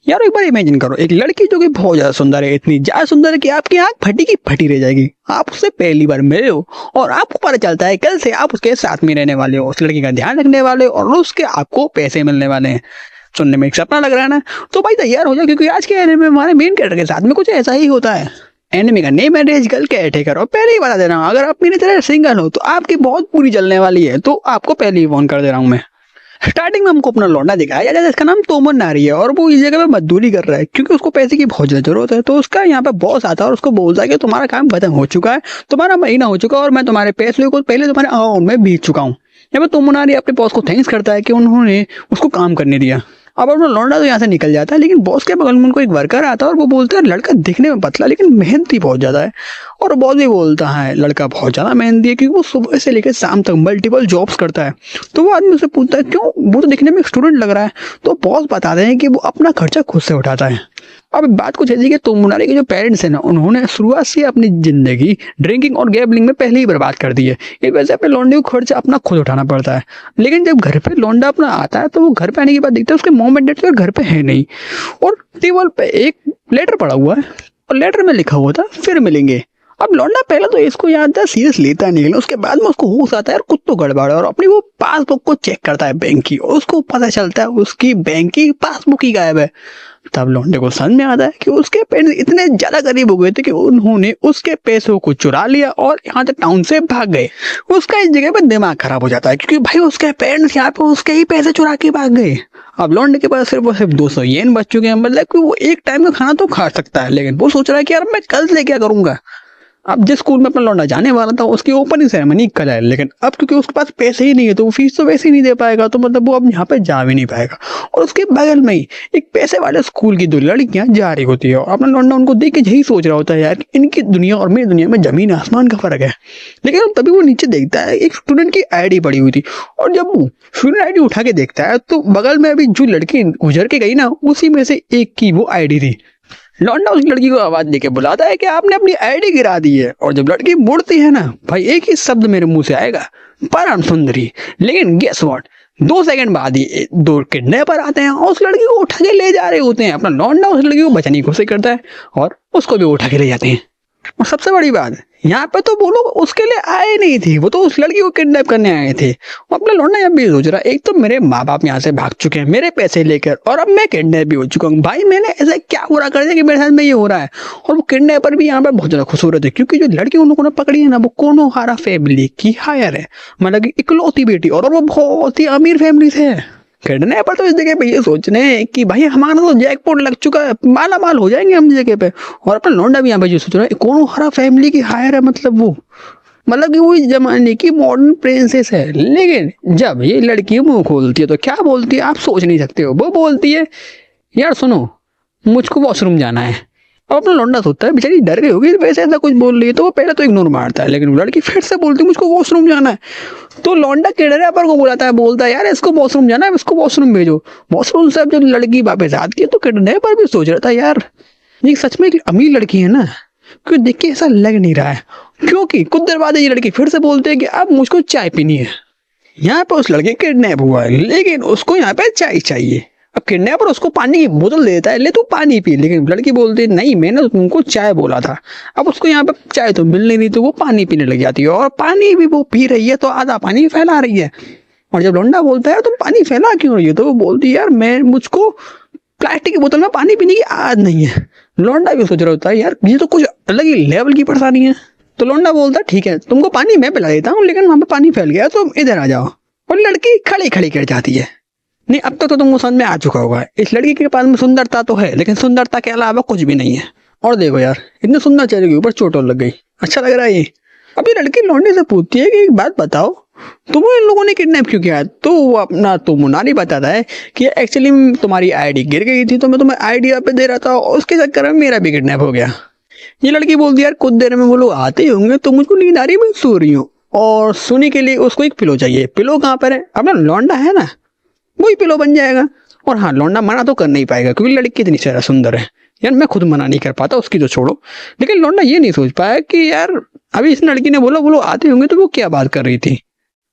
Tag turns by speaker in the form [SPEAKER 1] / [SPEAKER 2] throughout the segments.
[SPEAKER 1] यार एक बार इमेजिन करो, एक लड़की जो कि बहुत ज्यादा सुंदर है, इतनी ज्यादा सुंदर है कि आपकी आंख फटी की फटी रह जाएगी। आप उससे पहली बार मिले हो और आपको पता चलता है कल से आप उसके साथ में रहने वाले हो, उस लड़की का ध्यान रखने वाले हो और उसके आपको पैसे मिलने वाले हैं। सुनने में एक सपना लग रहा है ना? तो भाई तैयार हो जाओ, क्योंकि आज के एनिमे में हमारे मेन कैरेक्टर के साथ में कुछ ऐसा ही होता है। एनिमे का नेम है रेज गर्ल केयरटेकर। और पहले ही बता दे रहा हूँ, अगर आप मेरी तरह सिंगल हो तो आपकी बहुत बुरी चलने वाली है, तो आपको पहले ही वार्न कर दे रहा हूँ मैं। स्टार्टिंग में हमको अपना लौंडा दिखाया जाता है जिसका नाम तोमर नारी है और वो इस जगह पे मजदूरी कर रहा है क्योंकि उसको पैसे की बहुत ज्यादा जरूरत है। तो उसका यहाँ पे बॉस आता है और उसको बोलता है कि तुम्हारा काम खत्म हो चुका है, तुम्हारा महीना हो चुका है और मैं तुम्हारे पैसे को पहले तुम्हारे अकाउंट में भेज चुका हूँ। यहाँ पे तोमर नारी अपने बॉस को थैंक्स करता है कि उन्होंने उसको काम करने दिया। अब अपना लौंडा तो यहाँ से निकल जाता है, लेकिन बॉस के बगल में उनको एक वर्कर आता है और वो बोलता है लड़का दिखने में पतला लेकिन मेहनती बहुत ज्यादा है। और बॉस भी बोलता है लड़का बहुत ज्यादा मेहनती है क्योंकि वो सुबह से लेकर शाम तक मल्टीपल जॉब्स करता है। तो वो आदमी उससे पूछता है क्यों, वो तो दिखने में एक स्टूडेंट लग रहा है। तो बॉस बताते हैं कि वो अपना खर्चा खुद से उठाता है। अब बात कुछ ऐसी कि तोमर नारी के जो पेरेंट्स हैं ना, उन्होंने शुरुआत से अपनी जिंदगी ड्रिंकिंग और गैम्बलिंग में पहले ही बर्बाद कर दी है। इस वजह से अपने लौंडे को खर्चा अपना खुद उठाना पड़ता है। लेकिन जब घर पे लौंडा अपना आता है तो वो घर पे आने के बाद देखता है उसके मॉम एंड डैड तो घर पे है नहीं और टेबल पे एक लेटर पड़ा हुआ है और लेटर में लिखा हुआ था फिर मिलेंगे। अब लौंडा पहले तो इसको याद था, सीरियस लेता नहीं, लेकिन उसके बाद में उसको होश आता है और कुछ तो गड़बड़ है और अपनी वो पासबुक को चेक करता है बैंक की और उसको पता चलता है उसकी बैंक की पासबुक ही गायब है। तब लौंडे को समझ में आता है कि उसके पेरेंट्स इतने ज्यादा गरीब हो गए थे कि उन्होंने उसके पैसों को चुरा लिया और यहाँ से टाउन से भाग गए। उसका इस जगह पे दिमाग खराब हो जाता है क्योंकि भाई उसके पेरेंट्स यहाँ पे उसके ही पैसे चुरा के भाग गए। अब लौंडे के पास सिर्फ 200 येन बच चुके हैं, मतलब कि वो एक टाइम का खाना तो खा सकता है, लेकिन वो सोच रहा है कि यार मैं कल से क्या करूंगा। अब जिस स्कूल में अपना लौंडा जाने वाला था उसकी ओपनिंग सेरेमनी कल है, लेकिन अब क्योंकि उसके पास पैसे ही नहीं है तो वो फीस तो वैसे ही नहीं दे पाएगा, तो मतलब वो अब यहाँ पे जा भी नहीं पाएगा। और उसके बगल में ही एक पैसे वाले स्कूल की 2 लड़कियां जा रही होती है और अपना लौंडा उनको देख के यही सोच रहा होता है यार कि इनकी दुनिया और मेरी दुनिया में जमीन आसमान का फर्क है। लेकिन तभी वो नीचे देखता है एक स्टूडेंट की आईडी पड़ी हुई थी और जब वो स्टूडेंट आईडी उठा के देखता है तो बगल में अभी जो लड़की गुजर के गई ना, उसी में से एक की वो आईडी थी। लौंडा उस लड़की को आवाज देके बुलाता है कि आपने अपनी आईडी गिरा दी है। और जब लड़की मुड़ती है ना भाई, एक ही शब्द मेरे मुंह से आएगा, परम सुंदरी। लेकिन गेस व्हाट, 2 सेकंड बाद ही 2 किडनैपर आते हैं और उस लड़की को उठा के ले जा रहे होते हैं। अपना लौंडा उस लड़की को बचाने की कोशिश करता है और उसको भी उठा के ले जाते हैं। और सबसे बड़ी बात, यहाँ पे तो वो लोग उसके लिए आए नहीं थे, वो तो उस लड़की को किडनैप करने आए थे। और अपना लौंडा यहाँ भी सोच रहा है एक तो मेरे माँ बाप यहाँ से भाग चुके हैं मेरे पैसे लेकर और अब मैं किडनैप भी हो चुका हूँ, भाई मैंने ऐसा क्या बुरा कर दिया कि मेरे साथ में ये हो रहा है। और वो किडनैपर भी यहाँ पे बहुत ज्यादा खूबसूरत है क्योंकि जो लड़की उन लोगों ने पकड़ी है ना वो कोनोहारा फैमिली की हायर है, मतलब की इकलौती बेटी, और वो बहुत ही अमीर फैमिली से है। किडनैपर तो इस जगह पे ये सोच रहे हैं कि भाई हमारा तो जैकपॉट लग चुका है, माला माल हो जाएंगे हम इस जगह पे। और अपना लौंडा भी यहाँ पे ये सोच रहा है कोनोहारा फैमिली की हायर है, मतलब कि वो इस जमाने की मॉडर्न प्रिंसेस है। लेकिन जब ये लड़की मुंह खोलती है तो क्या बोलती है आप सोच नहीं सकते हो। वो बोलती है यार सुनो मुझको वॉशरूम जाना है। और अपना लौंडा सोचता है बेचारी डर गई होगी वैसे ऐसा कुछ बोल रही है, तो वो पहले तो इग्नोर मारता है, लेकिन वो लड़की फिर से बोलती है मुझको वॉशरूम जाना है। तो लौंडा किडनैपर को बुलाता है, बोलता है यार इसको वॉशरूम जाना है, इसको वॉशरूम भेजो। वॉशरूम से जब लड़की वापस आती है तो किडनैपर भी सोच रहा था यार ये सच में एक अमीर लड़की है ना, क्योंकि देख के ऐसा लग नहीं रहा है। क्योंकि कुछ देर बाद ये लड़की फिर से बोलती है कि अब मुझको चाय पीनी है। यहाँ पे उस लड़के किडनैप हुआ है लेकिन उसको यहाँ पे चाय चाहिए। अब किडनैपर उसको पानी की बोतल देता है, ले तू पानी पी, लेकिन लड़की बोलती है नहीं मैंने तुमको चाय बोला था। अब उसको यहाँ पे चाय तो मिल नहीं रही तो वो पानी पीने लग जाती है और पानी भी वो पी रही है तो आधा पानी फैला रही है। और जब लौंडा बोलता है तुम पानी फैला क्यों रही हो, तो वो बोलती है यार मैं मुझको प्लास्टिक की बोतल में पानी पीने की आदत नहीं है। लौंडा भी सोच रहा होता है यार ये तो कुछ अलग ही लेवल की परेशानी है। तो लौंडा बोलता है ठीक है तुमको पानी मैं पिला देता हूँ, लेकिन वहां पे पानी फैल गया तुम इधर आ जाओ। और लड़की खड़ी खड़ी कर जाती है। नहीं अब तक तो तुमको समझ में आ चुका होगा इस लड़की के पास में सुंदरता तो है लेकिन सुंदरता के अलावा कुछ भी नहीं है। और देखो यार इतने सुंदर चेहरे के ऊपर चोट लग गई, अच्छा लग रहा है ये। अभी लड़की लौंडे से पूछती है कि एक बात बताओ तुम्हें इन लोगों ने किडनैप क्यों किया। तो वो अपना तो मुनारी बताता है कि एक्चुअली तुम्हारी आईडी गिर गई थी तो मैं तुम्हें आईडी पे दे रहा था और उसके चक्कर में मेरा भी किडनैप हो गया। ये लड़की बोलती है यार कुछ देर में वो लोग आते ही होंगे तो मुझको नींद आ रही है, मैं सो रही हूँ। और सोने के लिए उसको एक पिलो चाहिए। पिलो कहाँ पर है, अपना लौंडा है ना वही पिलो बन जाएगा। और हाँ लौंडा मना तो कर नहीं पाएगा क्योंकि लड़की इतनी सारा सुंदर है, यार मैं खुद मना नहीं कर पाता उसकी तो छोड़ो। लेकिन लौंडा ये नहीं सोच पाया कि यार अभी इस लड़की ने बोला वो लोग आते होंगे तो वो क्या बात कर रही थी।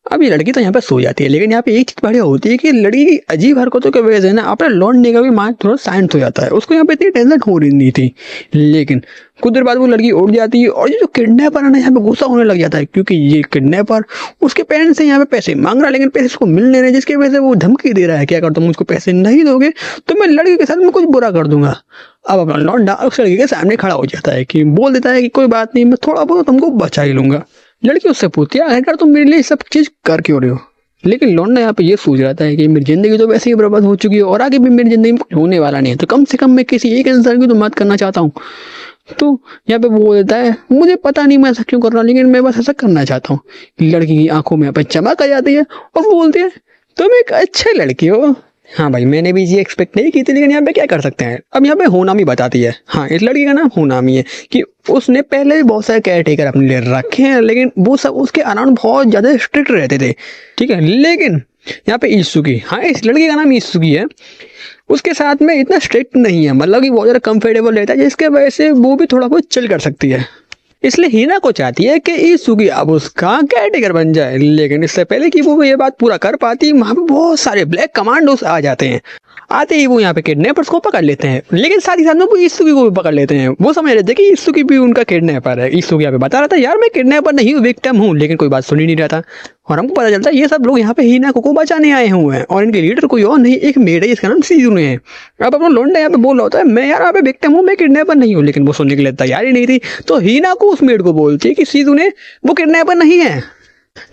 [SPEAKER 1] अब ये लड़की तो यहाँ पे सो जाती है, लेकिन यहाँ पे एक चीज बढ़िया होती है कि लड़की की अजीब हरकतों की वजह से ना अपने लौंडने का भी माइंड थोड़ा शांत हो जाता है। उसको यहाँ पे इतनी टेंशन हो रही नहीं थी, लेकिन कुछ देर बाद वो लड़की उठ जाती है और ये जो किडनैपर है ना यहाँ पे गुस्सा होने लग जाता है, क्योंकि ये किडनैपर उसके पेरेंट्स से यहाँ पे पैसे मांग रहा है, लेकिन पैसे उसको मिल नहीं रहे, जिसकी वजह से वो धमकी दे रहा है कि अगर तुम मुझको पैसे नहीं दोगे तो मैं लड़की के साथ में कुछ बुरा कर दूंगा। अब अपना लौंडा उस लड़की के सामने खड़ा हो जाता है कि बोल देता है कि कोई बात नहीं, मैं थोड़ा बहुत तुमको बचा ही लूंगा। लड़की उससे पूछती है आखिरकार तुम मेरे लिए सब चीज कर क्यों रहे हो, लेकिन लौंडा यहाँ पे ये सोच रहा है कि मेरी जिंदगी तो वैसे ही बर्बाद हो चुकी है और आगे भी मेरी जिंदगी में कुछ होने वाला नहीं है, तो कम से कम मैं किसी एक इंसान की तो मदद करना चाहता हूँ। तो यहाँ पे वो बोल देता है मुझे पता नहीं मैं ऐसा क्यों कर रहा हूँ, लेकिन मैं बस ऐसा करना चाहता हूँ। लड़की की आंखों में यहाँ पे चमक आ जाती है और वो बोलती है तुम एक अच्छी लड़की हो। हाँ भाई, मैंने भी ये एक्सपेक्ट नहीं की थी, लेकिन यहाँ पे क्या कर सकते हैं। अब यहाँ पे होनामी बताती है, हाँ इस लड़की का नाम होनामी है, कि उसने पहले भी बहुत सारे केयर टेकर अपने लिए रखे हैं, लेकिन वो सब उसके अराउंड बहुत ज्यादा स्ट्रिक्ट रहते थे, ठीक है। लेकिन यहाँ पे इत्सुकी, हाँ इस लड़की का नाम इत्सुकी है, उसके साथ में इतना स्ट्रिक्ट नहीं है, मतलब कि बहुत ज्यादा कंफर्टेबल रहता है, जिसके वजह से वो भी थोड़ा बहुत चिल कर सकती है। इसलिए हिना को चाहती है कि इत्सुकी अब उसका केयरटेकर बन जाए, लेकिन इससे पहले कि वो ये बात पूरा कर पाती वहां पे बहुत सारे ब्लैक कमांडोस आ जाते हैं। आते ही वो यहाँ पे किडनैपर्स को पकड़ लेते हैं, लेकिन साथ ही साथ में वो इत्सुकी को भी पकड़ लेते हैं। वो समझ रहे थे कि इत्सुकी भी उनका किडनैपर है। इत्सुकी यहाँ पे बता रहा था यार मैं किडनैपर नहीं हूँ, विक्टिम हूँ, लेकिन कोई बात सुन ही नहीं रहा था। और हमको पता चलता है ये सब लोग यहाँ पे हिना को बचाने आए हुए हैं, और इनके लीडर कोई और नहीं, एक मेड है जिसका नाम शिजुने है। अब अपना लौंडा यहाँ पे बोल रहा होता है मैं यार यहाँ पे विक्टिम हूँ, मैं किडनैपर नहीं हूँ, लेकिन वो सुनने के लिए तैयार ही नहीं थी। तो हिना को उस मेड को बोलती है कि शिजुने वो किडनैपर नहीं है।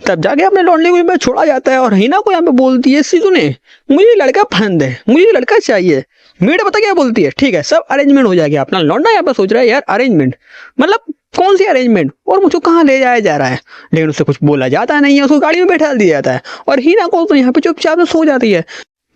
[SPEAKER 1] तब जाके अपने लौंडे को यहाँ छोड़ा जाता है, और हिना को यहाँ पे बोलती है शिजुने मुझे लड़का पसंद है, मुझे लड़का चाहिए। मेड पता क्या बोलती है, ठीक है सब अरेंजमेंट हो जाएगा। अपना लौंडा यहाँ पे सोच रहा है यार अरेंजमेंट मतलब कौन सी अरेंजमेंट, और मुझको कहाँ ले जाया जा रहा है, लेकिन उससे कुछ बोला जाता नहीं है, उसको गाड़ी में बैठा दिया जाता है। और हिना को तो यहाँ पे चुपचाप से सो जाती है।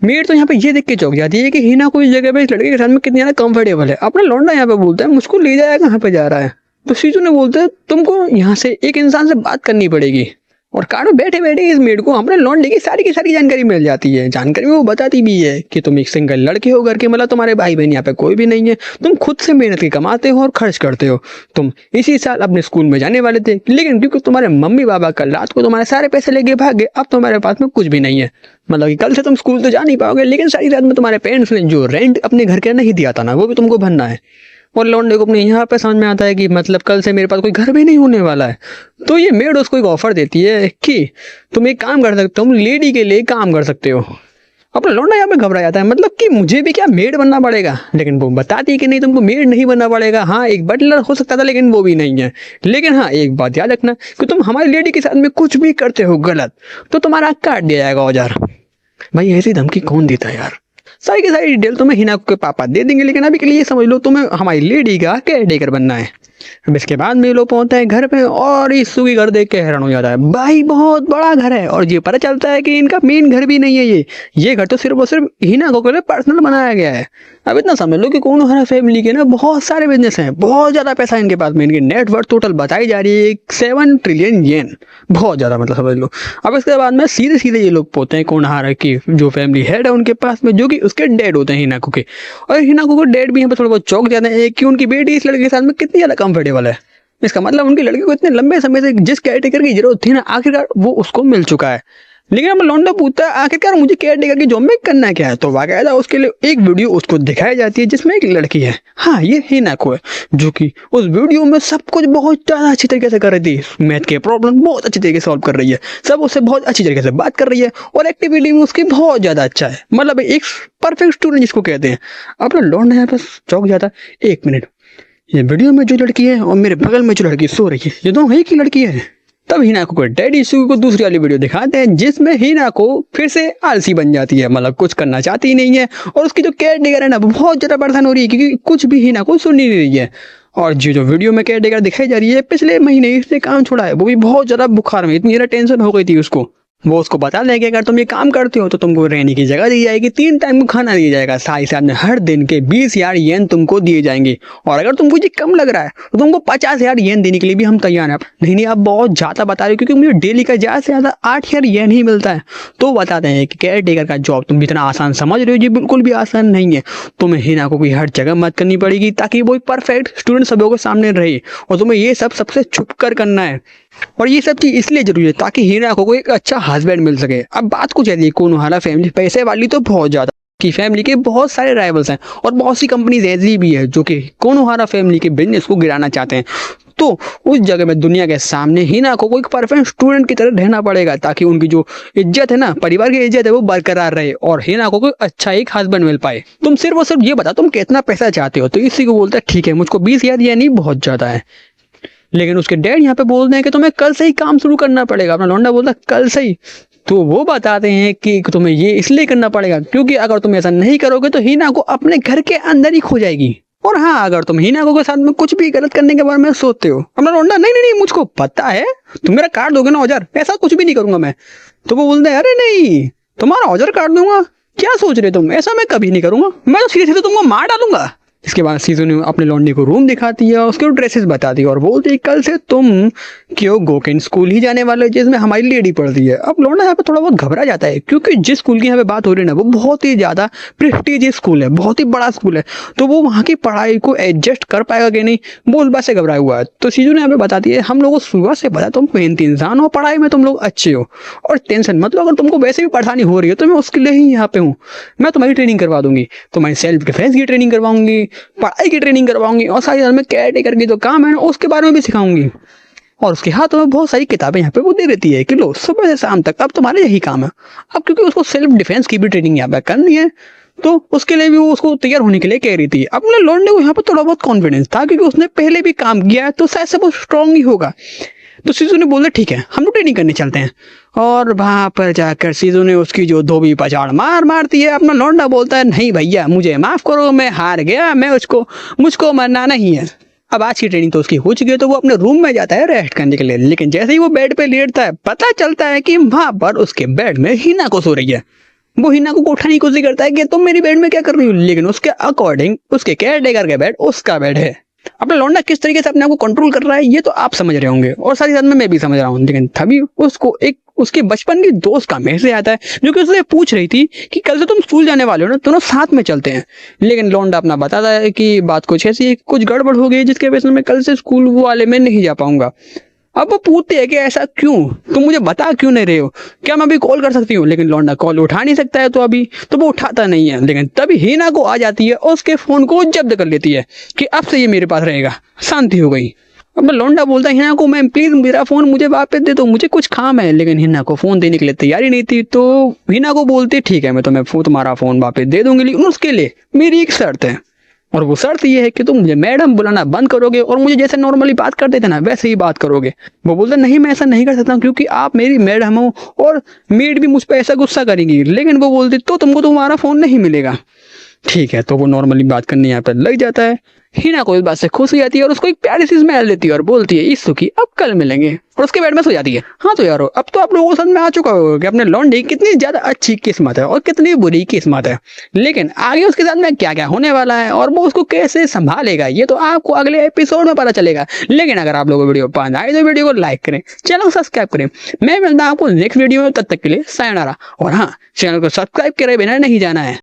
[SPEAKER 1] मेड तो यहाँ पे ये देख के चौंक जाती है कि हिना को इस जगह पे इस लड़के के साथ में कितनी ज्यादा कंफर्टेबल है। अपना लौंडा यहाँ पे बोलता है मुझको ले जाया कहाँ पे जा रहा है, तो शिजुने बोलते हैं तुमको यहाँ से एक इंसान से बात करनी पड़ेगी। और कार में बैठे बैठे इस मेड को अपने लौंडे की सारी जानकारी मिल जाती है। जानकारी में वो बताती भी है कि तुम एक सिंगल लड़के हो घर के, मतलब तुम्हारे भाई बहन यहाँ पे कोई भी नहीं है, तुम खुद से मेहनत की कमाते हो और खर्च करते हो। तुम इसी साल अपने स्कूल में जाने वाले थे, लेकिन क्योंकि तुम्हारे मम्मी पापा कल रात को तुम्हारे सारे पैसे लेके भाग गए, अब तुम्हारे पास में कुछ भी नहीं है। मतलब कि कल से तुम स्कूल तो जा नहीं पाओगे, लेकिन सारी रात में तुम्हारे पेरेंट्स ने जो रेंट अपने घर के नहीं दिया था ना, वो भी तुमको भरना है। और लौंडे को अपने यहाँ पे समझ में आता है कि मतलब कल से मेरे पास कोई घर भी नहीं होने वाला है। तो ये मेड उसको एक ऑफर देती है कि तुम एक काम कर सकते हो, तुम लेडी के लिए काम कर सकते हो। अपना लौंडा यहाँ पे घबरा जाता है, मतलब कि मुझे भी क्या मेड बनना पड़ेगा, लेकिन वो बताती है कि नहीं तुमको मेड नहीं बनना पड़ेगा। हाँ एक बटलर हो सकता था, लेकिन वो भी नहीं है। लेकिन हाँ एक बात याद रखना कि तुम हमारी लेडी के साथ में कुछ भी करते हो गलत तो तुम्हारा काट दिया जाएगा औजार। भाई ऐसी धमकी कौन देता है यार। सारी की सारी डिटेल तुम्हें हिना के पापा दे देंगे, लेकिन अभी के लिए ये समझ लो तुम्हें हमारी लेडी का केयरटेकर बनना है। अब इसके बाद में लोग पहुंचते हैं घर पे, और इत्सुकी घर देख के हैरान हो जाता है। भाई बहुत बड़ा घर है, और ये पता चलता है कि इनका मेन घर भी नहीं है, ये घर तो सिर्फ और सिर्फ हिना को लिए पर्सनल बनाया गया है। अब इतना समझ लो कि कोनोहारा फैमिली के ना बहुत सारे बिजनेस हैं, बहुत ज्यादा पैसा इनके पास में। इनकी नेटवर्थ टोटल बताई जा रही है 7 ट्रिलियन येन, बहुत ज्यादा मतलब समझ लो। अब इसके बाद में सीधे सीधे ये लोग पहुंचते हैं कोनोहारा की जो फैमिली हेड है उनके पास में, जो कि उसके डैड होते हैं हिनाको के। और हिनाको के डैड भी यहाँ पे थोड़ा बहुत चौंक जाते हैं कि उनकी बेटी इस लड़के के साथ में कितनी ज्यादा कंफर्टेबल है। इसका मतलब उनकी लड़की को इतने लंबे समय से जिस केयरटेकर की जरूरत थी ना, आखिरकार वो उसको मिल चुका है। लेकिन अब लौंडा पूछता है आखिरकार मुझे केयरटेकर की जॉब में करना क्या है, तो बाकायदा उसके लिए एक वीडियो उसको दिखाई जाती है जिसमें एक लड़की है, हाँ ये हिनाको है, जो कि उस वीडियो में सब कुछ बहुत ज्यादा अच्छी तरीके से कर रही थी। मैथ के प्रॉब्लम बहुत अच्छी तरीके से सॉल्व कर रही है, सब उससे बहुत अच्छी तरीके से बात कर रही है, और एक्टिविटी भी उसकी बहुत ज्यादा अच्छा है, मतलब एक परफेक्ट स्टूडेंट जिसको कहते हैं। अपना लौंडा यहाँ पर चौंक जाता है, 1 मिनट ये वीडियो में जो लड़की है और मेरे बगल में जो लड़की सो रही है, ये दोनों एक ही लड़की है। तब हिनाको को डैडी इत्सुकी को दूसरी वाली वीडियो दिखाते हैं जिसमें हिनाको फिर से आलसी बन जाती है, मतलब कुछ करना चाहती ही नहीं है, और उसकी जो केयरटेकर है ना वो बहुत ज्यादा परेशान हो रही है क्योंकि कुछ भी हिनाको सुन ही नहीं रही है। और जो वीडियो में केयरटेकर दिखाई जा रही है पिछले महीने इसने काम छोड़ा है, वो भी बहुत ज्यादा बुखार में, इतनी ज्यादा टेंशन हो गई थी उसको। वो उसको बता दें कि अगर तुम ये काम करते हो तो तुमको रहने की जगह दी जाएगी, 3 टाइम को खाना दिया जाएगा, साथ ही साथ में हर दिन के 20,000 येन तुमको दिए जाएंगे, और अगर तुमको ये कम लग रहा है तो तुमको 50,000 येन देने के लिए भी हम तैयार हैं। नहीं आप बहुत ज्यादा बता रहे हो, क्योंकि मुझे डेली का ज्यादा से ज्यादा 8,000 येन ही मिलता है। तो बताते हैं कि केयरटेकर का जॉब तुम इतना आसान समझ रहे हो, ये बिल्कुल भी आसान नहीं है। तुम्हें हिनाको की हर जगह मदद करनी पड़ेगी ताकि वो परफेक्ट स्टूडेंट सबों के सामने रहे, और तुम्हें ये सब सबसे छुप कर करना है। और ये सब चीज इसलिए जरूरी है ताकि हीना को एक अच्छा हस्बैंड मिल सके। अब बात कुछ ऐसी है, कोनोहारा फैमिली पैसे वाली तो बहुत ज्यादा की फैमिली के बहुत सारे राइवल्स हैं और बहुत सी कंपनीज ऐसी भी है जो कि कोनोहारा फैमिली के बिजनेस को गिराना चाहते हैं। तो उस जगह में दुनिया के सामने हीना को कोई परफेक्ट स्टूडेंट की तरह रहना पड़ेगा ताकि उनकी जो इज्जत है ना, परिवार की इज्जत है, वो बरकरार रहे और हीना को कोई अच्छा एक हस्बैंड मिल पाए। तुम सिर्फ और सिर्फ ये बता तुम कितना पैसा चाहते हो। तो इसी को बोलता है ठीक है मुझको 20,000 ये नहीं बहुत ज्यादा है। लेकिन उसके डैड यहाँ पे बोलते हैं कि तुम्हें कल से ही काम शुरू करना पड़ेगा। अपना लौंडा बोलता है कल से ही। तो वो बताते हैं कि तुम्हें ये इसलिए करना पड़ेगा क्योंकि अगर तुम ऐसा नहीं करोगे तो हीना को अपने घर के अंदर ही खो जाएगी। और हाँ, अगर तुम हीना को के साथ में कुछ भी गलत करने के बारे में सोचते हो। अपना लौंडा नहीं नहीं नहीं मुझको पता है, तुम मेरा काट दोगे ना औजार, ऐसा कुछ भी नहीं करूंगा मैं। तो वो बोलते हैं अरे नहीं, तुम्हारा औजार काट दूंगा, क्या सोच रहे तुम, ऐसा मैं कभी नहीं करूंगा, मैं तो सीधे सीधे तुमको मार डालूंगा। इसके बाद सीजू ने अपने लौंडे को रूम दिखाती है, उसके ड्रेसेस बताती है और बोलती है कल से तुम क्यों गोकेन स्कूल ही जाने वाले जिसमें हमारी लेडी पढ़ती है। अब लौंडा यहाँ पे थोड़ा बहुत घबरा जाता है क्योंकि जिस स्कूल की यहाँ पे बात हो रही है ना वो बहुत ही ज्यादा प्रेस्टीजियस स्कूल है, बहुत ही बड़ा स्कूल है। तो वो वहाँ की पढ़ाई को एडजस्ट कर पाएगा कि नहीं, वो उस बात से घबराया हुआ है। तो सीजू ने यहाँ पे बताती है हम लोगों को सुबह से पता तुम मेहनती इंसान हो, पढ़ाई में तुम लोग अच्छे हो और टेंशन मत लो, अगर तुमको वैसे भी परेशानी हो रही है तो मैं उसके लिए ही यहाँ पे हूँ। मैं तुम्हारी ट्रेनिंग करवा दूंगी, तुम्हारी सेल्फ डिफेंस की ट्रेनिंग करवाऊंगी, पढ़ाई की ट्रेनिंग करवाऊंगी और साथ में केयर टेकर की जो काम है उसके बारे में भी सिखाऊंगी। और उसके हाथों में बहुत सारी किताबें यहाँ पे वो दे देती है कि लो सुबह से शाम तक अब तुम्हारे यही काम है। अब क्योंकि उसको सेल्फ डिफेंस की भी ट्रेनिंग यहाँ पे करनी है तो उसके लिए भी वो उसको तैयार होने के लिए कह रही थी। अपने लौंडे को यहाँ पे थोड़ा बहुत कॉन्फिडेंस था क्योंकि उसने पहले भी काम किया है तो शायद से वो स्ट्रांग ही होगा। तो सीजू ने बोला ठीक है हम लोग ट्रेनिंग करने चलते हैं। और वहां पर जाकर सीजू ने उसकी जो धोबी पछाड़ मारती है। अपना लौंडा बोलता है नहीं भैया मुझे माफ करो, मैं हार गया, मैं मुझको मरना नहीं है। अब आज की ट्रेनिंग तो उसकी हो चुकी है तो वो अपने रूम में जाता है रेस्ट करने के लिए। लेकिन जैसे ही वो बेड पे लेटता है पता चलता है कि वहां पर उसके बेड में हीना को सो रही है। वो हीना को उठाने की कोशिश करता है कि तुम मेरी बेड में क्या कर रही हो, लेकिन उसके अकॉर्डिंग उसके केयर टेकर का बेड उसका बेड है। अपना लौंडा किस तरीके से अपने आप को कंट्रोल कर रहा है ये तो आप समझ रहे होंगे और साथ ही साथ में मैं भी समझ रहा हूँ। लेकिन तभी उसको एक उसके बचपन की दोस्त का मैसेज आता है जो कि उससे पूछ रही थी कि कल से तुम स्कूल जाने वाले हो ना, दोनों साथ में चलते हैं। लेकिन लौंडा अपना बताता है कि बात कुछ ऐसी कुछ गड़बड़ हो गई जिसके वजह से मैं कल से स्कूल वाले में नहीं जा पाऊंगा। अब वो पूछते हैं कि ऐसा क्यों, तुम मुझे बता क्यों नहीं रहे हो, क्या मैं अभी कॉल कर सकती हूँ। लेकिन लौंडा कॉल उठा नहीं सकता है तो अभी तो वो उठाता नहीं है। लेकिन तभी हीना को आ जाती है और उसके फोन को जब्त कर लेती है कि अब से ये मेरे पास रहेगा। शांति हो गई। अब लौंडा बोलता है हिना को मैं प्लीज मेरा फोन मुझे वापस दे दो, मुझे कुछ काम है। लेकिन हिना को फोन देने के लिए तैयारी नहीं थी। तो हिना को बोलती ठीक है मैं तुम्हें तुम्हारा फोन वापस दे दूंगी, लेकिन उसके लिए मेरी एक शर्त है और वो शर्त ये है कि तुम मुझे मैडम बुलाना बंद करोगे और मुझे जैसे नॉर्मली बात करते थे ना वैसे ही बात करोगे। वो बोलता नहीं मैं ऐसा नहीं कर सकता क्योंकि आप मेरी मैडम हो और मेड भी मुझ पर ऐसा गुस्सा करेंगी। लेकिन वो बोलती तो तुमको तुम्हारा फोन नहीं मिलेगा। ठीक है तो वो नॉर्मली बात करने यहाँ पर लग जाता है। हिना को इस बात से खुश हो जाती है और उसको एक प्यारी सी स्मेल देती है और बोलती है इसु की अब कल मिलेंगे और उसके बेड में सो जाती है। हाँ तो यारो अब तो आप लोगों को समझ में आ चुका होगा कि अपने लौंडे कितनी ज्यादा अच्छी किस्मत है और कितनी बुरी किस्मत है। लेकिन आगे उसके साथ में क्या क्या होने वाला है और वो उसको कैसे संभालेगा ये तो आपको अगले एपिसोड में पता चलेगा। लेकिन अगर आप लोगों को वीडियो पसंद आए तो वीडियो को लाइक करें, चैनल को सब्सक्राइब करें। मैं मिलता हूं आपको नेक्स्ट वीडियो में, तब तक के लिए सायोनारा। और हाँ चैनल को सब्सक्राइब करे बिना नहीं जाना है।